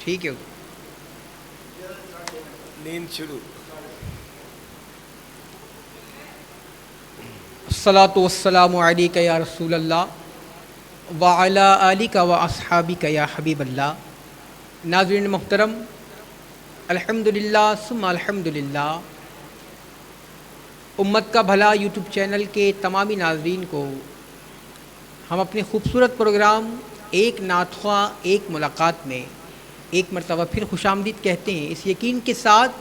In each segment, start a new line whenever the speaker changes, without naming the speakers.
ٹھیک ہے.
نیند شروع.
الصلاۃ والسلام علیک یا رسول اللہ وعلی آلک و اصحابک یا حبیب اللہ. ناظرین محترم، الحمدللہ ثم الحمدللہ. امت کا بھلا یوٹیوب چینل کے تمامی ناظرین کو ہم اپنے خوبصورت پروگرام ایک نعت خواں ایک ملاقات میں ایک مرتبہ پھر خوش آمدید کہتے ہیں، اس یقین کے ساتھ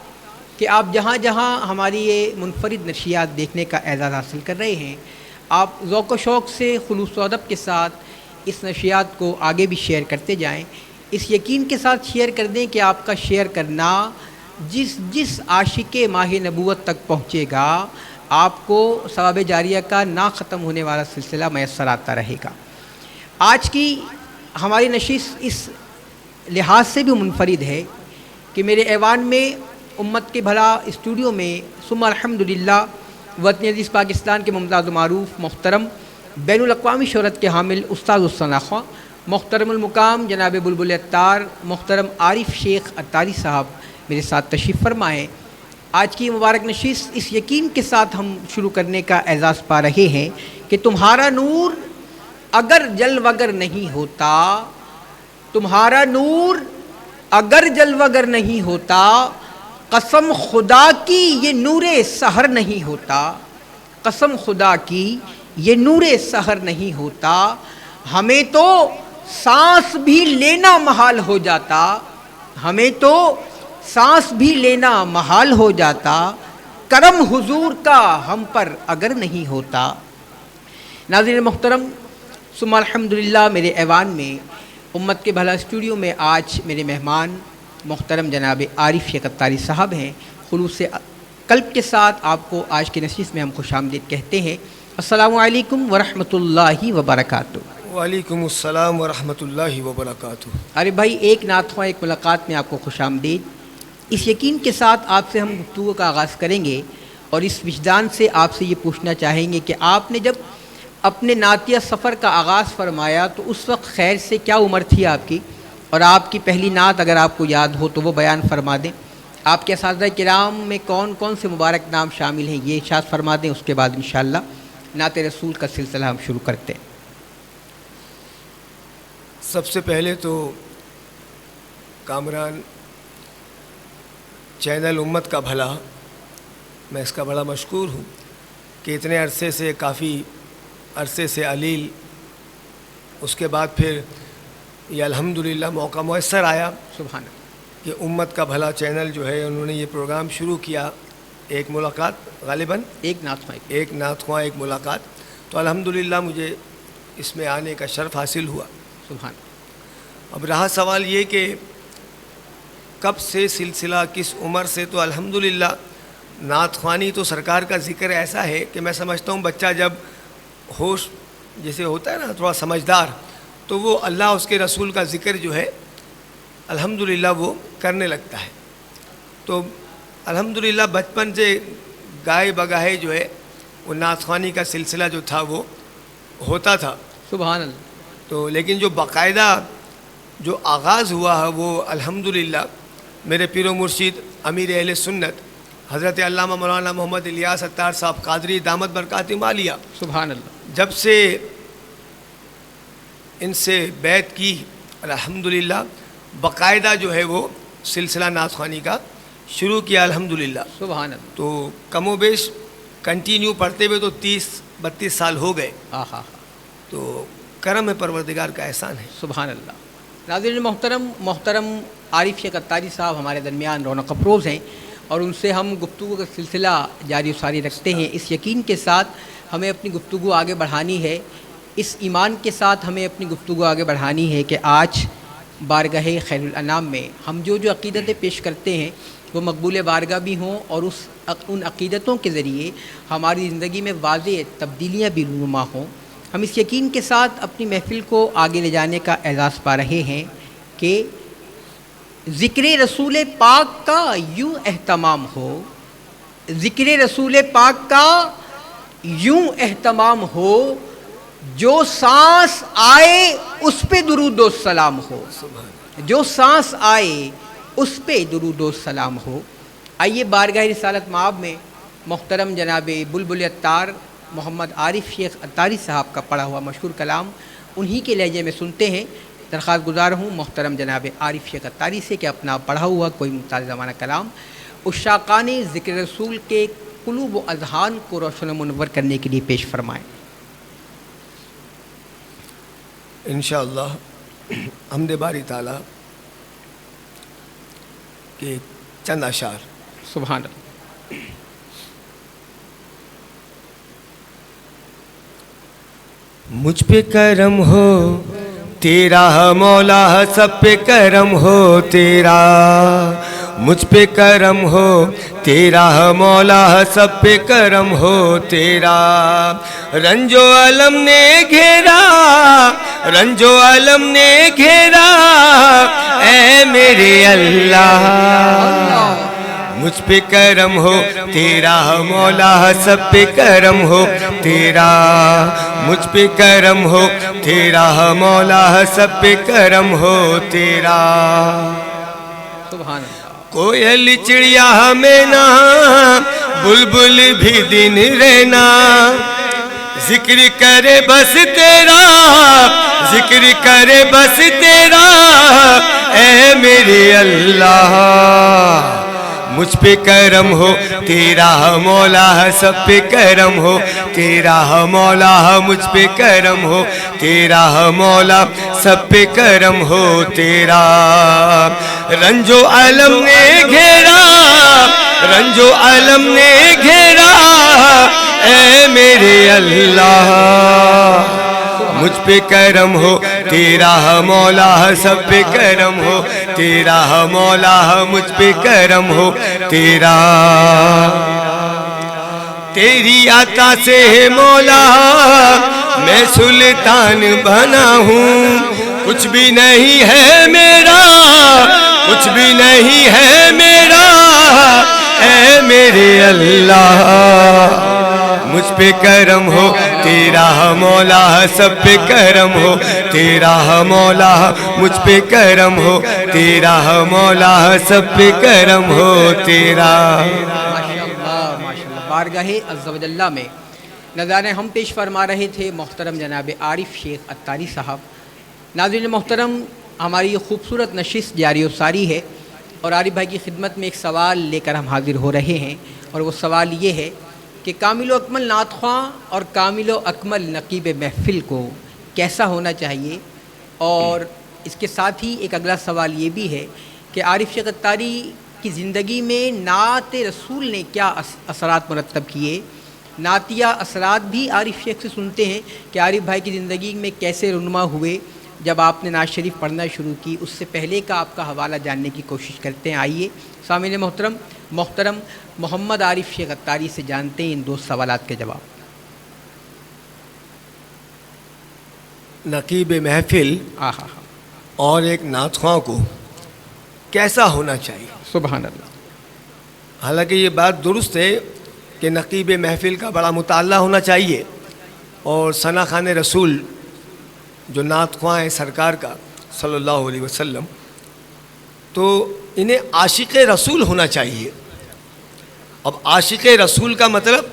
کہ آپ جہاں جہاں ہماری یہ منفرد نشریات دیکھنے کا اعزاز حاصل کر رہے ہیں، آپ ذوق و شوق سے خلوص و ادب کے ساتھ اس نشریات کو آگے بھی شیئر کرتے جائیں. اس یقین کے ساتھ شیئر کر دیں کہ آپ کا شیئر کرنا جس عاشق ماہ نبوت تک پہنچے گا، آپ کو ثواب جاریہ کا نہ ختم ہونے والا سلسلہ میسر آتا رہے گا. آج کی ہماری نشست اس لحاظ سے بھی منفرد ہے کہ میرے ایوان میں امت کے بھلا اسٹوڈیو میں ثم الحمدللہ وطن عزیز پاکستان کے ممتاز و معروف محترم بین الاقوامی شہرت کے حامل استاد الثنا خواں محترم المقام جناب بلبل عطار محترم عارف شیخ عطاری صاحب میرے ساتھ تشریف فرما ہیں. آج کی مبارک نشست اس یقین کے ساتھ ہم شروع کرنے کا اعزاز پا رہے ہیں کہ تمہارا نور اگر جلوگر نہیں ہوتا، تمہارا نور اگر جلوگر نہیں ہوتا، قسم خدا کی یہ نور سحر نہیں ہوتا، قسم خدا کی یہ نور سحر نہیں ہوتا. ہمیں تو سانس بھی لینا محال ہو جاتا، ہمیں تو سانس بھی لینا محال ہو جاتا، کرم حضور کا ہم پر اگر نہیں ہوتا. ناظرین محترم، ثم الحمدللہ میرے ایوان میں امت کے بھلا اسٹوڈیو میں آج میرے مہمان محترم جناب عارف شیخ عطاری صاحب ہیں. خلوص قلب کے ساتھ آپ کو آج کی نشست میں ہم خوش آمدید کہتے ہیں. السلام علیکم ورحمۃ اللہ وبرکاتہ.
وعلیکم السلام ورحمۃ اللہ وبرکاتہ.
ارے بھائی، ایک نعت خواں ایک ملاقات میں آپ کو خوش آمدید. اس یقین کے ساتھ آپ سے ہم گفتگو کا آغاز کریں گے اور اس وجدان سے آپ سے یہ پوچھنا چاہیں گے کہ آپ نے جب اپنے نعتیہ سفر کا آغاز فرمایا تو اس وقت خیر سے کیا عمر تھی آپ کی، اور آپ کی پہلی نعت اگر آپ کو یاد ہو تو وہ بیان فرما دیں. آپ کے اساتذہ کرام میں کون کون سے مبارک نام شامل ہیں یہ ارشاد فرما دیں. اس کے بعد انشاءاللہ نعت رسول کا سلسلہ ہم شروع کرتے ہیں.
سب سے پہلے تو کامران چینل امت کا بھلا، میں اس کا بڑا مشکور ہوں کہ اتنے عرصے سے کافی عرصے سے علیل، اس کے بعد پھر یہ الحمدللہ موقع میسر آیا
سبحان اللہ
کہ امت کا بھلا چینل جو ہے انہوں نے یہ پروگرام شروع کیا. ایک ملاقات، غالباً
ایک نعت خواں
ایک نعت خواں ایک ملاقات، تو الحمدللہ مجھے اس میں آنے کا شرف حاصل ہوا.
سبحان.
اب رہا سوال یہ کہ کب سے سلسلہ، کس عمر سے، تو الحمدللہ نعت خوانی تو سرکار کا ذکر ایسا ہے کہ میں سمجھتا ہوں بچہ جب ہوش جیسے ہوتا ہے نا تھوڑا سمجھدار، تو وہ اللہ اس کے رسول کا ذکر جو ہے الحمدللہ وہ کرنے لگتا ہے. تو الحمدللہ بچپن سے گائے بگاہے جو ہے وہ نعت خوانی کا سلسلہ جو تھا وہ ہوتا تھا.
سبحان اللہ.
تو لیکن جو باقاعدہ جو آغاز ہوا ہے وہ الحمدللہ میرے پیر و مرشد امیر اہل سنت حضرت علامہ مولانا محمد الیاس عطار صاحب قادری دامت برکاتہم عالیہ،
سبحان اللہ.
جب سے ان سے بیعت کی الحمدللہ باقاعدہ جو ہے وہ سلسلہ نعت خوانی کا شروع کیا الحمدللہ.
سبحان اللہ.
تو کم و بیش کنٹینیو پڑھتے ہوئے تو 30-32 سال ہو گئے.
آہا.
تو کرم ہے پروردگار کا احسان ہے.
سبحان اللہ. ناظرین محترم عارف شیخ عطاری صاحب ہمارے درمیان رونق افروز ہیں اور ان سے ہم گفتگو کا سلسلہ جاری و ساری رکھتے ہیں. اس یقین کے ساتھ ہمیں اپنی گفتگو آگے بڑھانی ہے، اس ایمان کے ساتھ ہمیں اپنی گفتگو آگے بڑھانی ہے کہ آج بارگاہ خیر الانام میں ہم جو عقیدتیں پیش کرتے ہیں وہ مقبول بارگاہ بھی ہوں اور ان عقیدتوں کے ذریعے ہماری زندگی میں واضح تبدیلیاں بھی رونما ہوں. ہم اس یقین کے ساتھ اپنی محفل کو آگے لے جانے کا اعزاز پا رہے ہیں کہ ذکر رسول پاک کا یوں اہتمام ہو، ذکر رسول پاک کا یوں اہتمام ہو، جو سانس آئے اس پہ درود و سلام ہو، جو سانس آئے اس پہ درود و سلام ہو۔ آئیے بارگاہ رسالت مآب میں محترم جناب بلبل عطار محمد عارف شیخ عطاری صاحب کا پڑھا ہوا مشہور کلام انہی کے لہجے میں سنتے ہیں۔ درخواست گزار ہوں محترم جناب عارف شیخ عطاری سے کہ اپنا پڑھا ہوا کوئی ممتاز زمانہ کلام عشاقان ذکر رسول کے قلوب و اذہان کو روشن و منور کرنے کے لیے پیش فرمائیں۔
انشاءاللہ حمد باری تعالیٰ کے چند اشعار۔
سبحان اللہ۔
مجھ پہ کرم ہو تیرا مولا، سب پہ کرم ہو تیرا، مجھ پہ کرم ہو تیرا مولا، سب پہ کرم ہو تیرا۔ رنج و علم نے گھیرا، رنج و علم نے گھیرا، اے میرے اللہ، مجھ پہ کرم ہو تیرا مولا، سب پہ کرم ہو تیرا، مجھ پہ کرم ہو تیرا مولا، سب پہ کرم ہو تیرا۔
سبحان اللہ۔
کوئل چڑیا میں نا، بلبل بھی دن رہنا، ذکر کرے بس تیرا، ذکر کرے بس تیرا، اے میرے اللہ، مجھ پہ کرم ہو تیرا مولا، سب پہ کرم ہو تیرا مولا، مجھ پہ کرم ہو تیرا مولا، سب پہ کرم ہو تیرا۔ رنج و علم نے گھیرا، رنج و علم نے گھیرا، اے میرے اللہ، مجھ پہ کرم ہو تیرا مولا، سب پہ کرم ہو تیرا مولا، مجھ پہ کرم ہو تیرا۔ تیری عطا سے ہے مولا میں سلطان بنا ہوں، کچھ بھی نہیں ہے میرا، کچھ بھی نہیں ہے میرا، اے میرے اللہ، مجھ پہ کرم ہو تیرا مولا، سب پہ کرم ہو تیرا مولا، مجھ پہ کرم ہو تیرا مولا، سب پہ کرم ہو تیرا۔
ماشاءاللہ ماشاءاللہ۔ بارگاہ عز و جل میں نظارے ہم پیش فرما رہے تھے محترم جناب عارف شیخ عطاری صاحب۔ ناظرین محترم، ہماری یہ خوبصورت نشست جاری و ساری ہے اور عارف بھائی کی خدمت میں ایک سوال لے کر ہم حاضر ہو رہے ہیں، اور وہ سوال یہ ہے کہ کامل و اکمل نعت خواں اور کامل و اکمل نقیب محفل کو کیسا ہونا چاہیے، اور اس کے ساتھ ہی ایک اگلا سوال یہ بھی ہے کہ عارف شیخ عطاری کی زندگی میں نعت رسول نے کیا اثرات مرتب کیے۔ نعتیہ اثرات بھی عارف شیخ سے سنتے ہیں کہ عارف بھائی کی زندگی میں کیسے رونما ہوئے جب آپ نے نعت شریف پڑھنا شروع کی، اس سے پہلے کا آپ کا حوالہ جاننے کی کوشش کرتے ہیں۔ آئیے سامعین محترم محمد عارف شیخ عطاری سے جانتے ہیں ان دو سوالات کے جواب۔
نقیب محفل اور ایک نعت خواں کو کیسا ہونا چاہیے؟
سبحان اللہ۔
حالانکہ یہ بات درست ہے کہ نقیب محفل کا بڑا مطالعہ ہونا چاہیے، اور ثنا خوان رسول جو نعت خواں ہے سرکار کا صلی اللہ علیہ وسلم، تو انہیں عاشق رسول ہونا چاہیے۔ اب عاشق رسول کا مطلب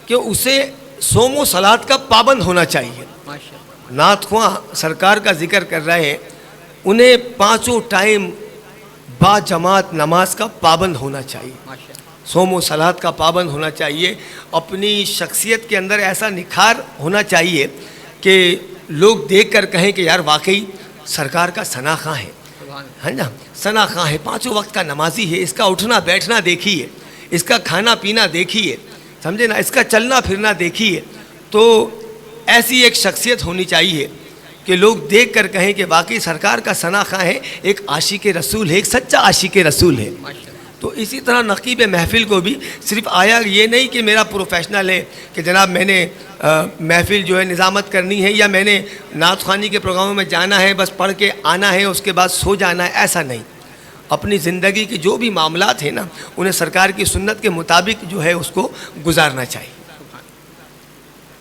کہ اسے صوم و صلات کا پابند ہونا چاہیے۔ نعت خواں سرکار کا ذکر کر رہے ہیں، انہیں پانچوں ٹائم با جماعت نماز کا پابند ہونا چاہیے، صوم و صلات کا پابند ہونا چاہیے۔ اپنی شخصیت کے اندر ایسا نکھار ہونا چاہیے کہ لوگ دیکھ کر کہیں کہ یار واقعی سرکار کا ثنا خواں ہے نا، ثنا خواں ہے، پانچوں وقت کا نمازی ہے، اس کا اٹھنا بیٹھنا دیکھیے، اس کا کھانا پینا دیکھیے، سمجھے نا، اس کا چلنا پھرنا دیکھیے۔ تو ایسی ایک شخصیت ہونی چاہیے کہ لوگ دیکھ کر کہیں کہ واقعی سرکار کا ثنا خواں ہے، ایک عاشق رسول ہے، ایک سچا عاشق رسول ہے۔ تو اسی طرح نقیب محفل کو بھی صرف آیا یہ نہیں کہ میرا پروفیشنل ہے کہ جناب میں نے محفل جو ہے نظامت کرنی ہے، یا میں نے نعت خوانی کے پروگراموں میں جانا ہے، بس پڑھ کے آنا ہے، اس کے بعد سو جانا ہے، ایسا نہیں۔ اپنی زندگی کے جو بھی معاملات ہیں نا، انہیں سرکار کی سنت کے مطابق جو ہے اس کو گزارنا چاہیے۔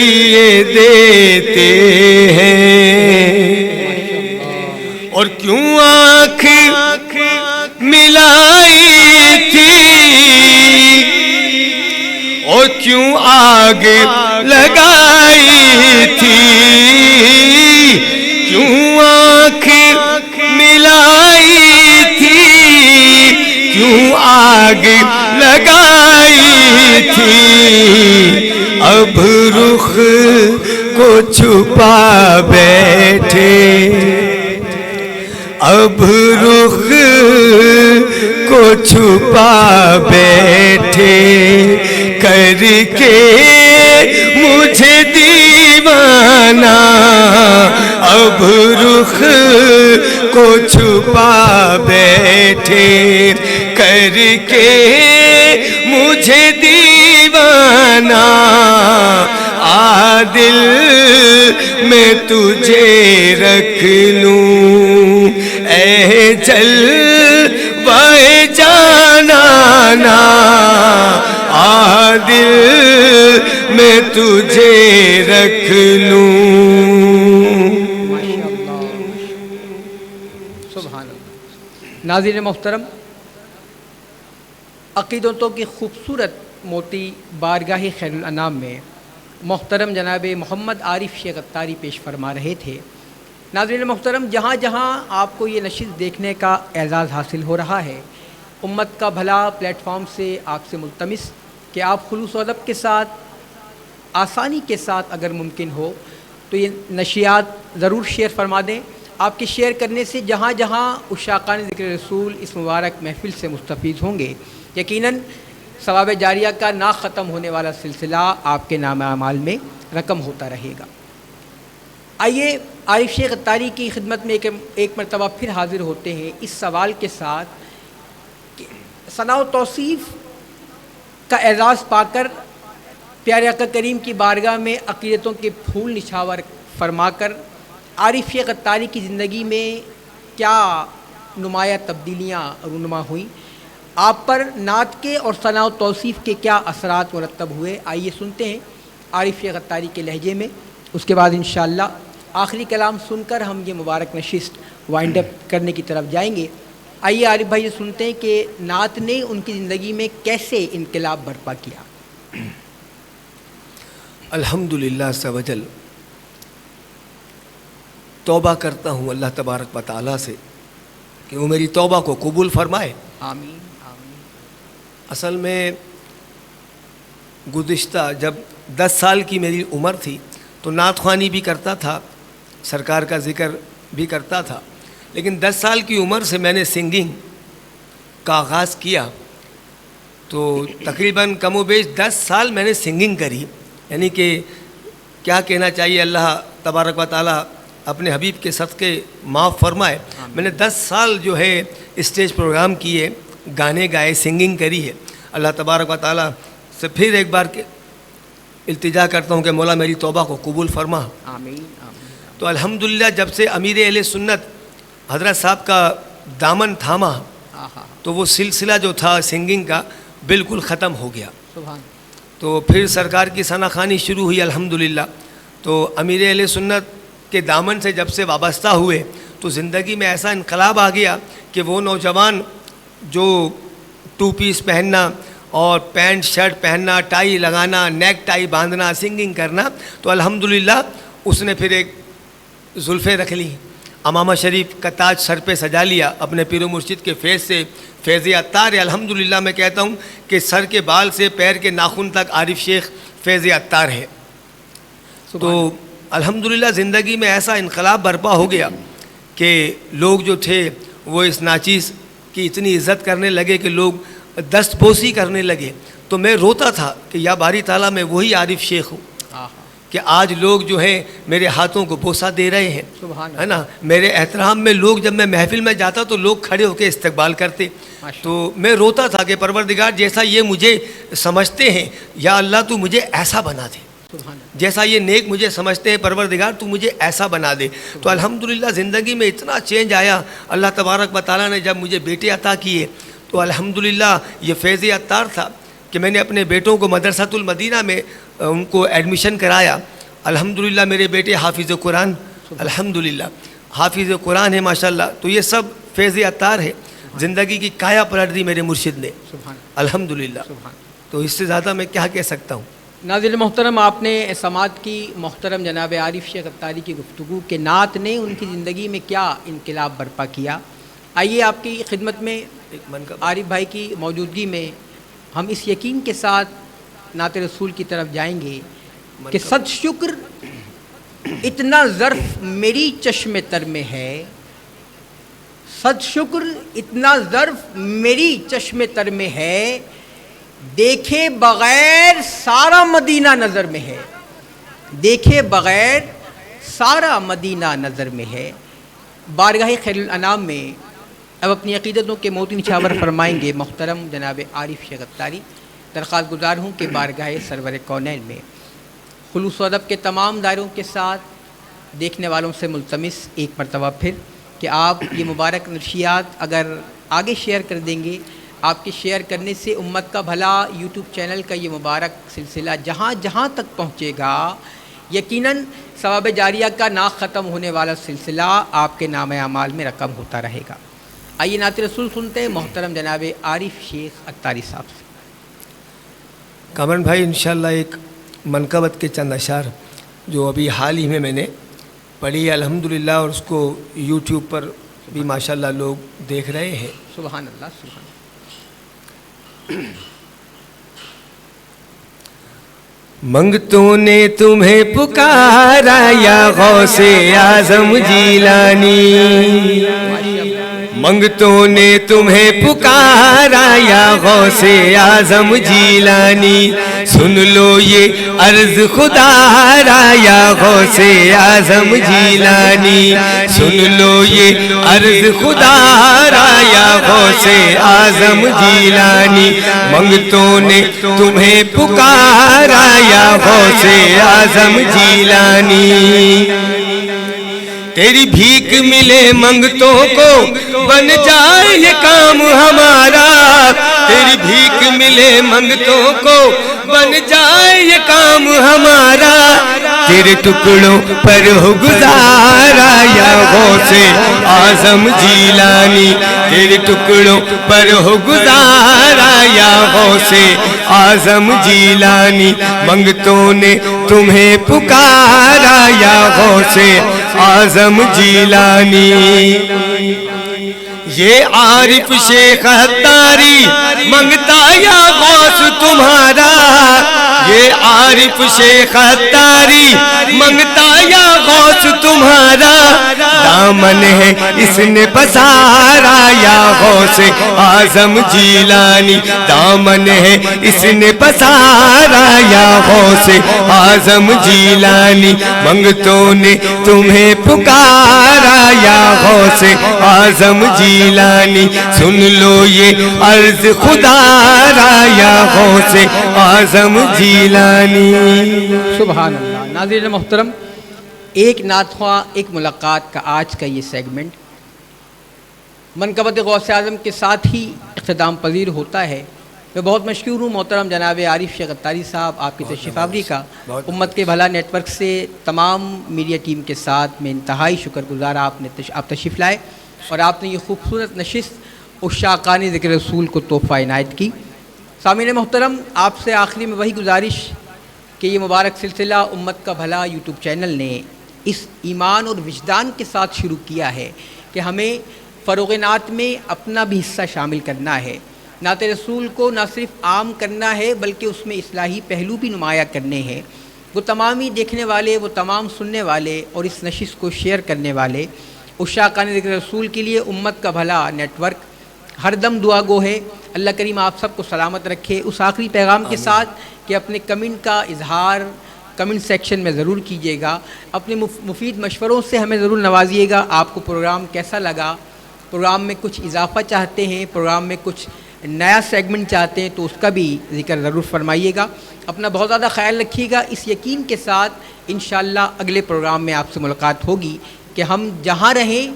لیے دیتے ہیں، اور کیوں آنکھ ملائی تھی، اور کیوں آگ لگائی تھی، کیوں آنکھ ملائی تھی، کیوں آگ لگائی تھی، اب رخ کو چھپا بیٹھے، اب رخ کو چھپا بیٹھے، کر کے مجھے دیوانہ، اب رخ کو چھپا بیٹھے، کر کے مجھے دیوانہ، دل میں تجھے رکھ لوں اے جلوہ جانانا، دل میں تجھے رکھ لوں۔
سبحان اللہ۔ ناظرین محترم، عقیدتوں کی خوبصورت موتی بارگاہ خیر الانام میں محترم جناب محمد عارف شیخ اتاری پیش فرما رہے تھے۔ ناظرین محترم، جہاں جہاں آپ کو یہ نشست دیکھنے کا اعزاز حاصل ہو رہا ہے، امت کا بھلا پلیٹ فارم سے آپ سے ملتمس کہ آپ خلوص و ادب کے ساتھ، آسانی کے ساتھ اگر ممکن ہو تو یہ نشریات ضرور شیئر فرما دیں۔ آپ کے شیئر کرنے سے جہاں جہاں عشاقان ذکر رسول اس مبارک محفل سے مستفید ہوں گے، یقیناً ثواب جاریہ کا نہ ختم ہونے والا سلسلہ آپ کے نام اعمال میں رقم ہوتا رہے گا۔ آئیے عارف شیخ اتاری کی خدمت میں ایک مرتبہ پھر حاضر ہوتے ہیں اس سوال کے ساتھ کہ ثنا و توصیف کا اعزاز پا کر پیارے آقا کریم کی بارگاہ میں عقیدتوں کے پھول نچھاور فرما کر عارف شیخ اتاری کی زندگی میں کیا نمایاں تبدیلیاں رونما ہوئیں، آپ پر نعت کے اور ثنا و توصیف کے کیا اثرات مرتب ہوئے، آئیے سنتے ہیں عارف شیخ اتاری کے لہجے میں۔ اس کے بعد انشاءاللہ آخری کلام سن کر ہم یہ مبارک نشست وائنڈ اپ کرنے کی طرف جائیں گے۔ آئیے عارف بھائی سنتے ہیں کہ نعت نے ان کی زندگی میں کیسے انقلاب برپا کیا۔
الحمدللہ عز و جل، توبہ کرتا ہوں اللہ تبارک و تعالیٰ سے کہ وہ میری توبہ کو قبول فرمائے،
آمین آمین۔
اصل میں گزشتہ جب 10 سال کی میری عمر تھی تو نعت خوانی بھی کرتا تھا، سرکار کا ذکر بھی کرتا تھا، لیکن 10 سال کی عمر سے میں نے سنگنگ کا آغاز کیا تو تقریباً کم و بیش 10 سال میں نے سنگنگ کری، یعنی کہ کیا کہنا چاہیے، اللہ تبارک و تعالیٰ اپنے حبیب کے صدقے معاف فرمائے۔ میں نے 10 سال جو ہے اسٹیج پروگرام کیے، گانے گائے، سنگنگ کری ہے۔ اللہ تبارک و تعالیٰ سے پھر ایک بار التجا کرتا ہوں کہ مولا میری توبہ کو قبول فرما۔
آمین آمین۔
تو الحمدللہ جب سے امیر اہل سنت حضرت صاحب کا دامن تھاما تو وہ سلسلہ جو تھا سنگنگ کا بالکل ختم ہو گیا۔
سبحان۔
تو پھر سرکار کی ثنا خوانی شروع ہوئی الحمدللہ۔ تو امیر اہل سنت کے دامن سے جب سے وابستہ ہوئے تو زندگی میں ایسا انقلاب آ گیا کہ وہ نوجوان جو 2 پیس پہننا اور پینٹ شرٹ پہننا، ٹائی لگانا، نیک ٹائی باندھنا، سنگنگ کرنا، تو الحمدللہ اس نے پھر ایک زلفیں رکھ لی، امامہ شریف کا تاج سر پہ سجا لیا، اپنے پیر و مرشد کے فیض سے فیض عطار ہے۔ الحمدللہ میں کہتا ہوں کہ سر کے بال سے پیر کے ناخن تک عارف شیخ فیض عطار ہے۔ تو الحمدللہ زندگی میں ایسا انقلاب برپا ہو گیا کہ لوگ جو تھے وہ اس ناچیز کی اتنی عزت کرنے لگے کہ لوگ دست بوسی کرنے لگے۔ تو میں روتا تھا کہ یا باری تعالیٰ میں وہی عارف شیخ ہوں کہ آج لوگ جو ہیں میرے ہاتھوں کو بوسہ دے رہے ہیں، ہے نا۔ میرے احترام میں لوگ، جب میں محفل میں جاتا تو لوگ کھڑے ہو کے استقبال کرتے، تو میں روتا تھا کہ پروردگار جیسا یہ مجھے سمجھتے ہیں یا اللہ تو مجھے ایسا بنا دے، جیسا یہ نیک مجھے سمجھتے ہیں پروردگار تو مجھے ایسا بنا دے۔ تو الحمدللہ زندگی میں اتنا چینج آیا۔ اللہ تبارک و تعالیٰ نے جب مجھے بیٹے عطا کیے تو الحمدللہ یہ فیض عطار تھا، کہ میں نے اپنے بیٹوں کو مدرسۃ المدینہ میں ان کو ایڈمیشن کرایا. الحمدللہ میرے بیٹے حافظ قرآن، الحمدللہ حافظ قرآن ہے ماشاءاللہ. تو یہ سب فیض عطار ہے، زندگی کی کایا پلٹ دی میرے مرشد نے، الحمدللہ. تو اس سے زیادہ میں کیا کہہ سکتا ہوں.
ناظرین محترم، آپ نے سماعت کی محترم جناب عارف شیخ عطاری کی گفتگو کہ نعت نے ان کی زندگی میں کیا انقلاب برپا کیا. آئیے آپ کی خدمت میں عارف بھائی کی موجودگی میں ہم اس یقین کے ساتھ نعت رسول کی طرف جائیں گے کہ صد شکر اتنا ظرف میری چشم تر میں ہے، صد شکر اتنا ظرف میری چشم تر میں ہے، دیکھے بغیر سارا مدینہ نظر میں ہے، دیکھے بغیر سارا مدینہ نظر میں ہے. بارگاہ خیر الانام میں اب اپنی عقیدتوں کے موتی نچھاور فرمائیں گے محترم جناب عارف شیخ عطاری. درخواست گزار ہوں کہ بارگاہ سرور کونین میں خلوص و ادب کے تمام دائروں کے ساتھ دیکھنے والوں سے ملتمس ایک مرتبہ پھر کہ آپ یہ مبارک نشریات اگر آگے شیئر کر دیں گے. آپ کے شیئر کرنے سے امت کا بھلا یوٹیوب چینل کا یہ مبارک سلسلہ جہاں جہاں تک پہنچے گا، یقیناً ثواب جاریہ کا نا ختم ہونے والا سلسلہ آپ کے نام اعمال میں رقم ہوتا رہے گا. آئیے نعت رسول سنتے ہیں محترم جناب عارف شیخ عطاری صاحب سے.
کامران بھائی انشاءاللہ ایک منقبت کے چند اشعار جو ابھی حال ہی میں نے پڑھی ہے الحمدللہ، اور اس کو یوٹیوب پر بھی ماشاءاللہ لوگ دیکھ رہے ہیں.
سبحان اللہ سبحان اللہ.
منگتوں نے تمہیں پکارا یا غوث اعظم جیلانی، منگتوں نے تمہیں پکارا یا غوث اعظم جیلانی، سن لو یہ عرض خدا را یا غوث اعظم جیلانی، سن لو یہ عرض خدا را یا غوث اعظم جیلانی، منگتوں نے تمہیں پکارا یا غوث اعظم جیلانی، تیری بھیک ملے منگتوں کو بن جائے یہ کام ہمارا، تیری بھیک ملے منگتوں کو بن جائے یہ کام ہمارا، تیرے ٹکڑوں پر ہو گزارا یا غوث اعظم جیلانی، تیرے ٹکڑوں پر ہو گزارا یا غوث اعظم جیلانی، منگتوں نے تمہیں پکارا یا غوث اعظم جیلانی. یہ عارف شیخ عطاری منگتا یا غوث تمہارا، یہ عارف شیخ عطاری منگتا یا غوث تمہارا، دامن ہے اس نے پسارا یا غوث اعظم جیلانی، دامن ہے اس نے پسارا یا غوث اعظم جیلانی، منگتوں نے تمہیں پکارا یا غوث اعظم جیلانی، سن لو یہ عرض خدا را یا غوث اعظم جیلانی.
سبحان اللہ. ناظرین محترم، ایک نعت خواہ ایک ملاقات کا آج کا یہ سیگمنٹ منقبت غوث اعظم کے ساتھ ہی اختتام پذیر ہوتا ہے. میں بہت مشکور ہوں محترم جناب عارف شیخ عطاری صاحب آپ کی تشریف آوری کا. امت کے بھلا نیٹ ورک سے تمام میڈیا ٹیم کے ساتھ میں انتہائی شکر گزار آپ تشریف لائے اور آپ نے یہ خوبصورت نشست عشاقان ذکر رسول کو تحفہ عنایت کی. سامعین محترم، آپ سے آخری میں وہی گزارش کہ یہ مبارک سلسلہ امت کا بھلا یوٹیوب چینل نے اس ایمان اور وجدان کے ساتھ شروع کیا ہے کہ ہمیں فروغ نعت میں اپنا بھی حصہ شامل کرنا ہے. نعت رسول کو نہ صرف عام کرنا ہے بلکہ اس میں اصلاحی پہلو بھی نمایاں کرنے ہیں. وہ تمام ہی دیکھنے والے، وہ تمام سننے والے اور اس نشست کو شیئر کرنے والے عشاقان ذکر رسول کے لیے امت کا بھلا نیٹ ورک ہر دم دعا گو ہے. اللہ کریم آپ سب کو سلامت رکھے. اس آخری پیغام کے ساتھ کہ اپنے کمنٹ کا اظہار کمنٹ سیکشن میں ضرور کیجیے گا، اپنے مفید مشوروں سے ہمیں ضرور نوازیے گا. آپ کو پروگرام کیسا لگا، پروگرام میں کچھ اضافہ چاہتے ہیں، پروگرام میں کچھ نیا سیگمنٹ چاہتے ہیں تو اس کا بھی ذکر ضرور فرمائیے گا. اپنا بہت زیادہ خیال رکھیے گا. اس یقین کے ساتھ انشاءاللہ اگلے پروگرام میں آپ سے ملاقات ہوگی کہ ہم جہاں رہیں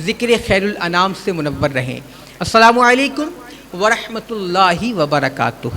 ذکر خیر الانام سے منور رہیں. السلام علیکم ورحمۃ اللہ وبرکاتہ.